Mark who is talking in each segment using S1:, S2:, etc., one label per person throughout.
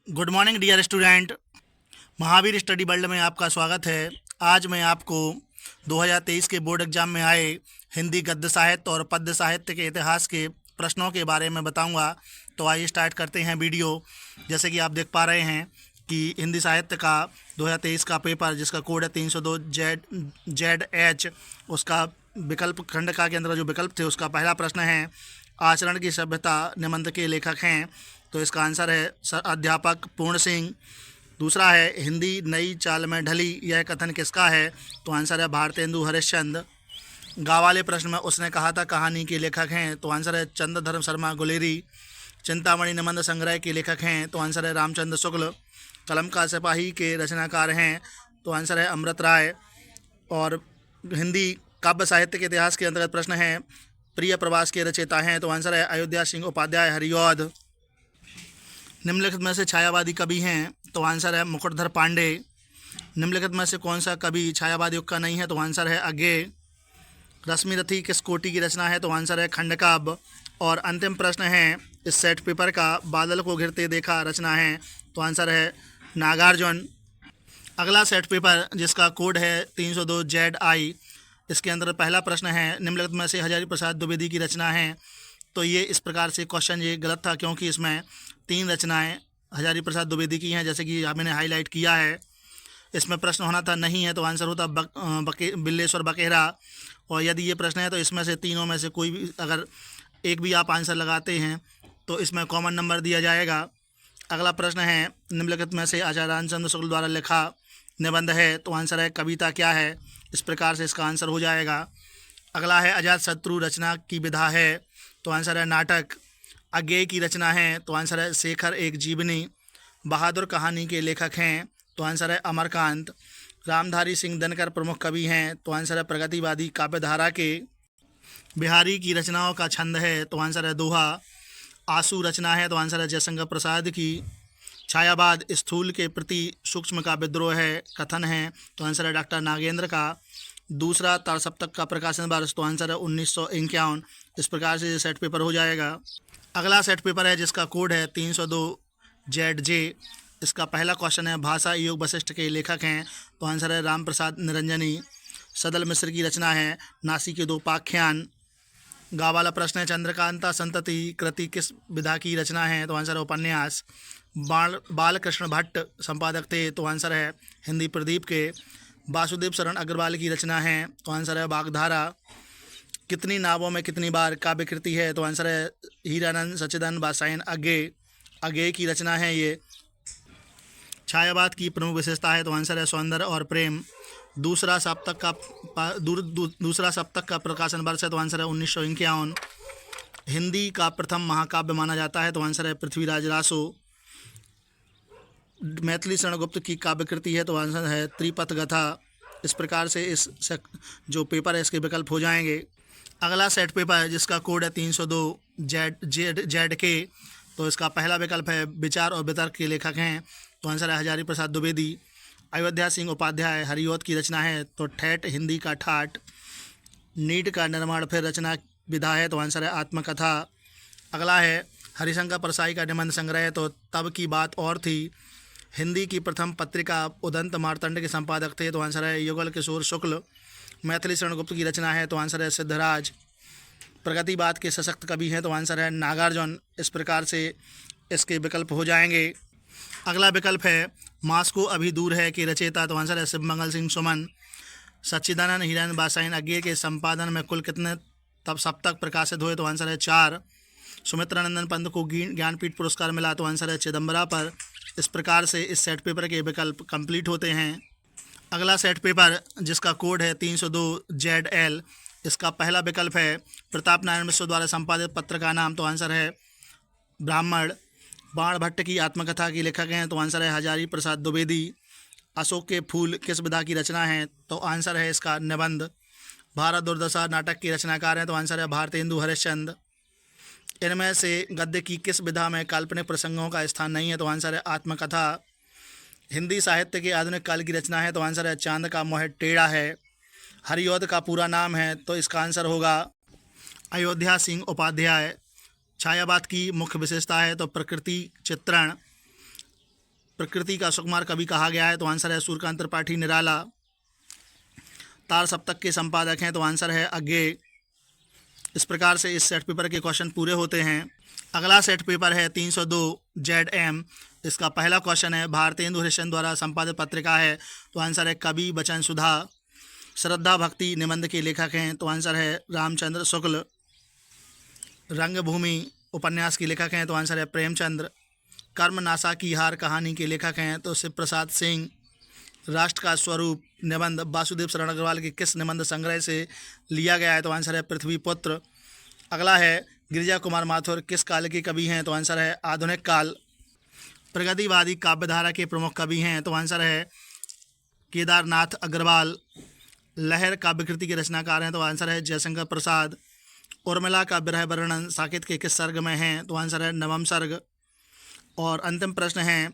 S1: Good morning dear student. Mahavir study world में आपका स्वागत है। आज मैं आपको 2023 के बोर्ड एग्जाम में आए हिंदी गद्य साहित्य और पद्य साहित्य के इतिहास के प्रश्नों के बारे में बताऊंगा। तो आइए स्टार्ट करते हैं वीडियो। जैसे कि आप देख पा रहे हैं कि हिंदी साहित्य का 2023 का पेपर जिसका कोड है 302 जेड एच, उसका विकल्प खंड के अंदर जो विकल्प थे उसका पहला प्रश्न है आचरण की सभ्यता निबंध के लेखक हैं। तो इसका आंसर है अध्यापक पूर्ण सिंह। दूसरा है हिंदी नई चाल में ढली, यह कथन किसका है? तो आंसर है भारतेंदु हरिश्चंद्र। गा वाले प्रश्न में उसने कहा था कहानी के लेखक हैं। तो आंसर है चंद्रधर्म शर्मा गुलेरी। चिंतामणि निबंध संग्रह के लेखक हैं। तो आंसर है रामचंद्र शुक्ल। कलम का सिपाही के रचनाकार हैं। तो आंसर है अमृत राय। और हिंदी काव्य साहित्य के इतिहास के अंतर्गत प्रश्न है प्रिय प्रवास के रचयिता हैं। तो आंसर है अयोध्या सिंह उपाध्याय हरिऔध। निम्नलिखित में से छायावादी कवि हैं। तो आंसर है मुकुटधर पांडे। निम्नलिखित में से कौन सा कवि छायावादी युग का नहीं है? तो आंसर है अज्ञेय। रश्मि रथी किस कोटि की रचना है? तो आंसर है खंडकाव्य। और अंतिम प्रश्न है इस सेट पेपर का बादल को घिरते देखा रचना है। तो आंसर है नागार्जुन। अगला सेट पेपर जिसका कोड है 302 जेड आई, इसके अंदर पहला प्रश्न है निम्नलिखित में से हजारी प्रसाद द्विवेदी की रचना है। तो ये इस प्रकार से क्वेश्चन ये गलत था क्योंकि इसमें 3 रचनाएं हजारी प्रसाद द्विवेदी की हैं, जैसे कि मैंने हाईलाइट किया है। इसमें प्रश्न होना था नहीं है, तो आंसर होता बिल्लेश्वर बकेरा। और यदि ये प्रश्न है तो इसमें से तीनों में से कोई भी अगर एक भी आप आंसर लगाते हैं तो इसमें कॉमन नंबर दिया जाएगा। अगला प्रश्न है निम्नलिखित में से आचार्य रामचंद्र शुक्ल द्वारा लिखा निबंध है। तो आंसर है कविता क्या है? इस प्रकार से इसका आंसर हो जाएगा। अगला है अजात शत्रु रचना की विधा है। तो आंसर है नाटक। अज्ञेय की रचना है। तो आंसर है शेखर एक जीवनी। बहादुर कहानी के लेखक हैं। तो आंसर है अमरकांत। रामधारी सिंह दिनकर प्रमुख कवि हैं। तो आंसर है प्रगतिवादी काव्यधारा के। बिहारी की रचनाओं का छंद है। तो आंसर है दोहा। आंसू रचना है। तो आंसर है जयशंकर प्रसाद की। छायावाद स्थूल के प्रति सूक्ष्म का विद्रोह है कथन है। तो आंसर है डॉक्टर नागेंद्र का। दूसरा तारसप्तक का प्रकाशन वर्ष। तो आंसर है 1951। इस प्रकार से ये सेट पेपर हो जाएगा। अगला सेट पेपर है जिसका कोड है 302 जेड जे। इसका पहला क्वेश्चन है भाषा योग वशिष्ठ के लेखक हैं। तो आंसर है राम प्रसाद निरंजनी। सदल मिश्र की रचना है नासी के 2 पाख्यान। गा वाला प्रश्न है चंद्रकांता संतति कृति किस विधा की रचना है? तो आंसर है उपन्यास। बालकृष्ण भट्ट संपादक थे। तो आंसर है हिंदी प्रदीप के। वासुदेव शरण अग्रवाल की रचना है। तो आंसर है वाग्धारा। कितनी नावों में कितनी बार काव्य कृति है? तो आंसर है हीरानंद सच्चिदानंद वात्स्यायन अज्ञेय। अज्ञेय की रचना है ये। छायावाद की प्रमुख विशेषता है। तो आंसर है सौंदर्य और प्रेम। दूसरा सप्तक का प्रकाशन वर्ष है। तो आंसर है 1951। हिंदी का प्रथम महाकाव्य माना जाता है। तो आंसर है पृथ्वीराज रासो। मैथिली शरण गुप्त की काव्य कृति है। तो आंसर है त्रिपथ गथा। इस प्रकार से जो पेपर है इसके विकल्प हो जाएंगे। अगला सेट पेपर है जिसका कोड है 302 जेड के। तो इसका पहला विकल्प है विचार और वितर्क के लेखक हैं। तो आंसर है हजारी प्रसाद द्विवेदी। अयोध्या सिंह उपाध्याय हरिऔध की रचना है। तो ठेठ हिंदी का ठाठ। नीट का निर्माण फिर रचना विधा है। तो आंसर है आत्मकथा। अगला है हरिशंकर परसाई का निबंध संग्रह है। तो तब की बात और थी। हिंदी की प्रथम पत्रिका उदंत मार्तंड के संपादक थे। तो आंसर है युगल किशोर शुक्ल। मैथिली शरण गुप्त की रचना है। तो आंसर है सिद्धराज। प्रगतिवाद के सशक्त कवि हैं। तो आंसर है नागार्जुन। इस प्रकार से इसके विकल्प हो जाएंगे। अगला विकल्प है मास्को अभी दूर है के रचयिता। तो आंसर है शिवमंगल सिंह सुमन। सच्चिदानंद हीरानंद वात्स्यायन अज्ञेय के संपादन में कुल कितने तब सप्तक प्रकाशित हुए? तो आंसर है 4। सुमित्रानंदन पंत को ज्ञानपीठ पुरस्कार मिला। तो आंसर है चिदम्बरा पर। इस प्रकार से इस सेट पेपर के विकल्प कंप्लीट होते हैं। अगला सेट पेपर जिसका कोड है 302 जेड एल। इसका पहला विकल्प है प्रताप नारायण मिश्र द्वारा संपादित पत्र का नाम। तो आंसर है ब्राह्मण। बाण भट्ट की आत्मकथा के लेखक हैं। तो आंसर है हजारी प्रसाद द्विवेदी। अशोक के फूल किस विधा की रचना है? तो आंसर है इसका निबंध। भारत दुर्दशा नाटक के रचनाकार हैं। तो आंसर है भारतेंदु हरिश्चंद्र। इनमें से गद्य की किस विधा में काल्पनिक प्रसंगों का स्थान नहीं है? तो आंसर है आत्मकथा। हिंदी साहित्य के आधुनिक काल की रचना है। तो आंसर है चांद का मोह टेढ़ा है। हरिऔध का पूरा नाम है। तो इसका आंसर होगा अयोध्या सिंह उपाध्याय। छायावाद की मुख्य विशेषता है। तो प्रकृति चित्रण। प्रकृति का सुकुमार कवि कहा गया है? तो आंसर है सूर्यकांत त्रिपाठी निराला। तार सप्तक के संपादक हैं? तो आंसर है अज्ञे। इस प्रकार से इस सेट पेपर के क्वेश्चन पूरे होते हैं। अगला सेट पेपर है 302 ZM। इसका पहला क्वेश्चन है भारतेंदु हरिश्चंद्र द्वारा संपादित पत्रिका है? तो आंसर है कवि वचन सुधा। श्रद्धा भक्ति निबंध के लेखक हैं? तो आंसर है रामचंद्र शुक्ल। रंगभूमि उपन्यास के लेखक हैं? तो आंसर है प्रेमचंद्र। कर्म नासा की हार कहानी के लेखक हैं? तो शिव प्रसाद सिंह। राष्ट्र का स्वरूप निबंध वासुदेव शरण अग्रवाल के किस निबंध संग्रह से लिया गया है? तो आंसर है पृथ्वीपुत्र। अगला है गिरिजा कुमार माथुर किस काल के कवि हैं? तो आंसर है आधुनिक काल। प्रगतिवादी काव्यधारा के प्रमुख कवि हैं? तो आंसर है केदारनाथ अग्रवाल। लहर काव्यकृति के रचनाकार हैं? तो आंसर है जयशंकर प्रसाद। उर्मिला का विरह वर्णन साकेत के किस सर्ग में है? तो आंसर है नवम सर्ग। और अंतिम प्रश्न है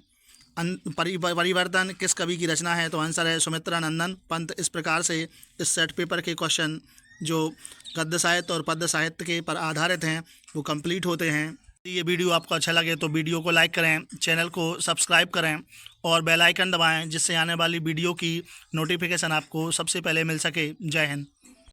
S1: परिवर्तन किस कवि की रचना है? तो आंसर है सुमित्रा नंदन पंत। इस प्रकार से इस सेट पेपर के क्वेश्चन जो गद्य साहित्य और पद्य साहित्य के पर आधारित हैं वो कंप्लीट होते हैं। ये वीडियो आपको अच्छा लगे तो वीडियो को लाइक करें, चैनल को सब्सक्राइब करें और बेल आइकन दबाएं जिससे आने वाली वीडियो की नोटिफिकेशन आपको सबसे पहले मिल सके। जय हिंद।